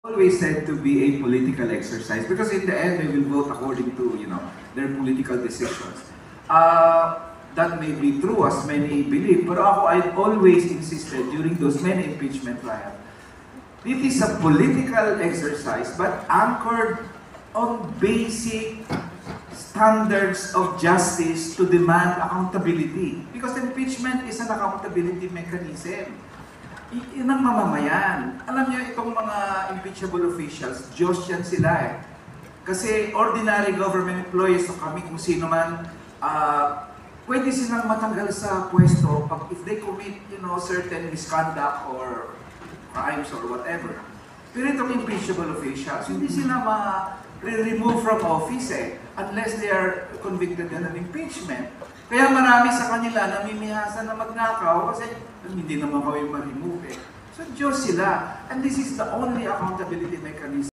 always said to be a political exercise because in the end they will vote according to their political decisions. That may be true as many believe, but ako I've always insisted during those many impeachment trials, it is a political exercise but anchored on basic standards of justice to demand accountability. Because impeachment is an accountability mechanism. Yun ang mamamayan. Alam niyo, itong mga impeachable officials, Diyos yan sila eh. Kasi ordinary government employees o kami kung sino man, pwede silang matanggal sa pwesto pag if they commit, certain misconduct or crimes or whatever. Pero itong impeachable officials, hindi sila ma-remove from office eh, unless they are convicted in an impeachment. Kaya marami sa kanila namimihasan na magnakaw kasi hindi naman kami ma-remove eh. So Diyos sila. And this is the only accountability mechanism